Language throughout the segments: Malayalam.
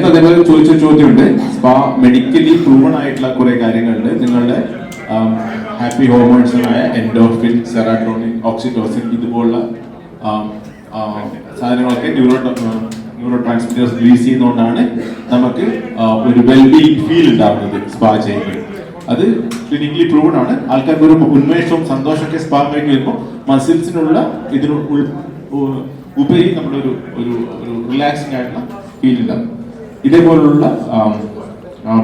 നേരത്തെ അതേപോലെ ചോദിച്ച ചോദ്യമുണ്ട്. സ്പാ മെഡിക്കലി പ്രൂവൺ ആയിട്ടുള്ള കുറെ കാര്യങ്ങളുണ്ട്. നിങ്ങളുടെ ഹാപ്പി ഹോർമോൺസായ എൻഡോർഫിൻ, സെറാട്ടോണിൻ, ഓക്സിറ്റോസിൻ ഇതുപോലുള്ള സാധനങ്ങളൊക്കെ ന്യൂറോ ട്രാൻസ്മിറ്റേഴ്സ് റിലീസ് ചെയ്യുന്നതുകൊണ്ടാണ് നമുക്ക് ഒരു വെൽബീയിങ് ഫീൽ ഉണ്ടാവുന്നത് സ്പാ ചെയ്യുന്നത്. അത് ക്ലിനിക്കലി പ്രൂവൺ ആണ്. ആൾക്കാർക്ക് ഒരു ഉന്മേഷവും സന്തോഷമൊക്കെ സ്പാ കഴിഞ്ഞ് വരുമ്പോൾ മസിൽസിനുള്ള ഇതിന് ഉപരി നമ്മളൊരു ഒരു റിലാക്സിംഗ് ആയിട്ടുള്ള ഫീൽ ഉണ്ടാവും. ഇതേപോലുള്ള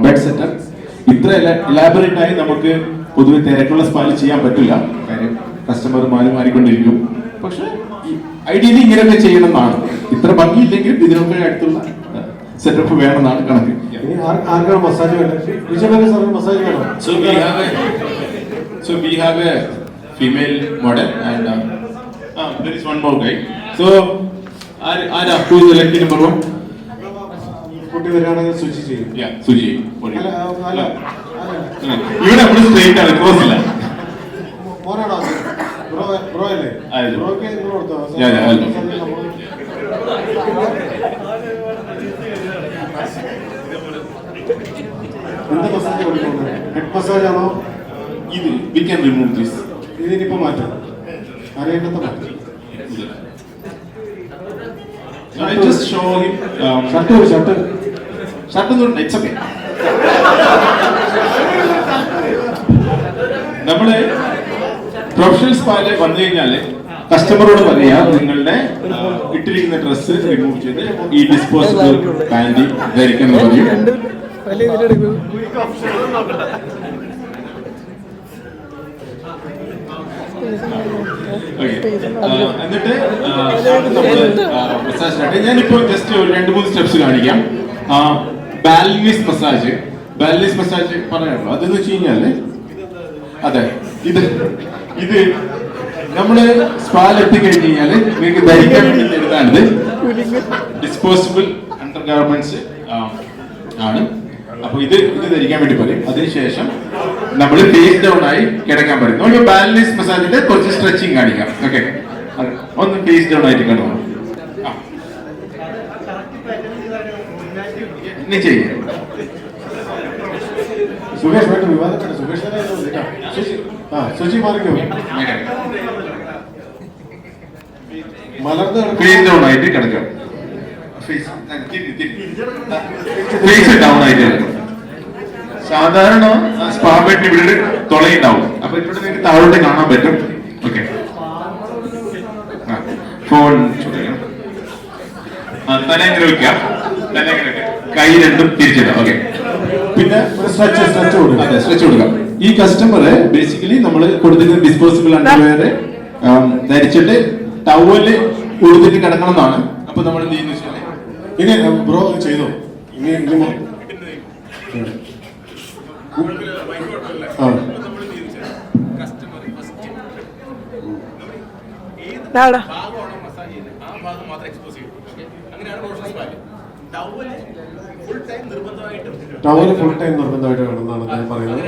ബെഡ് സെറ്റപ്പ് ഇത്ര എലാബറേറ്റ് ആയി നമുക്ക് പൊതുവെ തിരക്കുള്ള സ്പായിൽ ചെയ്യാൻ പറ്റില്ല. കാര്യം കസ്റ്റമർ മാറിക്കൊണ്ടിരിക്കും. പക്ഷെ ഐഡിയലി ഇങ്ങനെയൊക്കെ ചെയ്യണമെന്നാണ്. ഇത്ര ഭംഗിയില്ലെങ്കിലും ഇതിനൊക്കെ അടുത്തുള്ള സെറ്റപ്പ് വേണമെന്നാണ് കണക്ക്. മസാജ് മസാജ് വേണം. So we have a female model and there is one more guy. So who is elected number 1? കുട്ടി വരികയാണെങ്കിൽ സ്വിച്ച് ചെയ്യും. സുജി ഇവിടെ നമ്മൾ സ്ട്രേറ്റ് ആണ്, ക്രോസ് ഇല്ല. മോനാണോ ബ്രോ അല്ലേ? ബ്രോക്ക് കൊടുത്തോ? എന്താ മസാജ് കൊടുക്കുന്നത്? ഹെഡ് മസാജ് ആണോ ഇത്? We can remove this. ഇതിനിപ്പോ മാറ്റാം, അറിയേണ്ടത് മാറ്റാം. I just show him. Shirt ഒന്നും ഇറ്റ്സ് ഓക്കേ. നമ്മള് പ്രൊഫഷണൽ സ്പായില് വന്നു കഴിഞ്ഞാല് കസ്റ്റമറോട് പറയാ നിങ്ങളുടെ ഇട്ടിരിക്കുന്ന ഡ്രസ്സ് റിമൂവ് ചെയ്ത് ഈ ഡിസ്പോസിബിൾ പാന്റ് ധരിക്കാൻ പറയും. എന്നിട്ട് മസാജ് സ്റ്റാർട്ട്. ഞാനിപ്പോ ജസ്റ്റ് ഒരു 2-3 സ്റ്റെപ്സ് കാണിക്കാം. Balance massage. ബാലൻസ് മസാജ് പറയാനുള്ളൂ. അതെന്ന് വെച്ച് കഴിഞ്ഞാല് അതെ ഇത് നമ്മള് സ്പാൽ എത്തിക്കഴിഞ്ഞ് കഴിഞ്ഞാല് നിങ്ങൾക്ക് ധരിക്കാൻ വേണ്ടി തരുന്നതാണിത്. ഡിസ്പോസിബിൾ അണ്ടർ ഗാർമെന്റ്സ് ആണ്. അപ്പൊ ഇത് ധരിക്കാൻ വേണ്ടി പറയും. അതിനുശേഷം നമ്മൾ ഫേസ് ഡൗൺ ആയി കിടക്കാൻ പറയും. നമുക്ക് ബാലൻസ് മസാജിന്റെ കുറച്ച് സ്ട്രെച്ചിങ് കാണിക്കാം. ഓക്കെ, ഒന്ന് ഫേസ് ഡൗൺ ആയിട്ട് കിടന്നു ഇനി ചെയ്യാം. സുഖേഷ് വേണ്ട വിവാദപ്പെട്ട സുഖേഷ് സുചി മാറിക്കോ. മലർന്ന് ഫേസ് ഡൗൺ ആയിട്ട് കിടക്കാം. ഫേസ് ഡൗൺ ആയിട്ട് കിടക്കാം. സാധാരണ സ്പാ ബെഡ് ഇവിടെ തുളയുണ്ടാവും. അപ്പൊ ഇവിടെ നിങ്ങൾക്ക് താഴോട്ട് കാണാൻ പറ്റും. ഓക്കെ, ഫോൺ തലങ്ങനെ വെക്കാം. കൈ രണ്ടും തിരിച്ചിടാം. ഓക്കെ, പിന്നെ സ്ട്രെച്ച് കൊടുക്കാം. ഈ കസ്റ്റമർ ബേസിക്കലി നമ്മൾ കൊടുത്തിരുന്ന ഡിസ്പോസിബിൾ അണ്ടർവെയർ ധരിച്ചിട്ട് ടവല് ഉടുത്തിട്ട് കിടക്കണം എന്നാണ്. അപ്പൊ നമ്മൾ എന്ത് ചെയ്യുന്ന വെച്ചാൽ ഇനി ബ്രോ ചെയ്തോ. ഇനി ടവല് ഫുൾ ടൈം നിർബന്ധമായിട്ട് വേണമെന്നാണ് ഞാൻ പറയുന്നത്.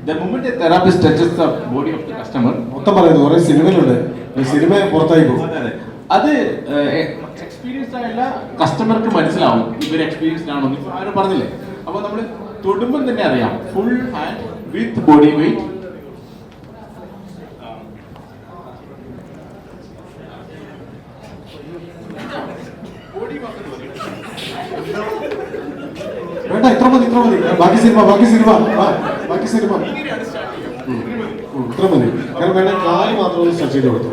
the moment a therapist touches the body of the customer, മൊത്തം പറയുന്നത് കുറെ സിനിമയിലുണ്ട്. സിനിമ പുറത്തായി പോകും. അത് എക്സ്പീരിയൻസ് ആയുള്ള കസ്റ്റമർക്ക് മനസ്സിലാവും ഇവർ എക്സ്പീരിയൻസ്ഡ് ആണോ എന്ന് ആരും പറഞ്ഞില്ലേ. അപ്പൊ നമ്മൾ തൊടുമ്പം തന്നെ അറിയാം. Full hand with body weight. വേണ്ട, ഇത്ര മതി. ബാക്കി സിനിമ ഇത്ര മതി. കാരണം വേണ്ട, കാല് മാത്രം ഒന്ന് സ്ട്രെച്ച് ചെയ്ത് കൊടുത്തു.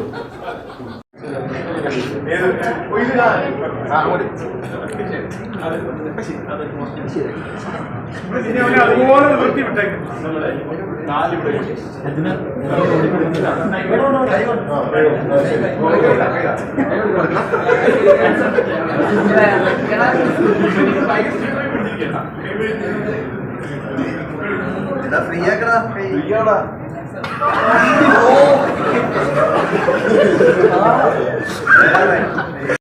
അതുപോലെ നിർത്തി വിട്ടേക്ക്. ഫ്രീ ആക്കടാ.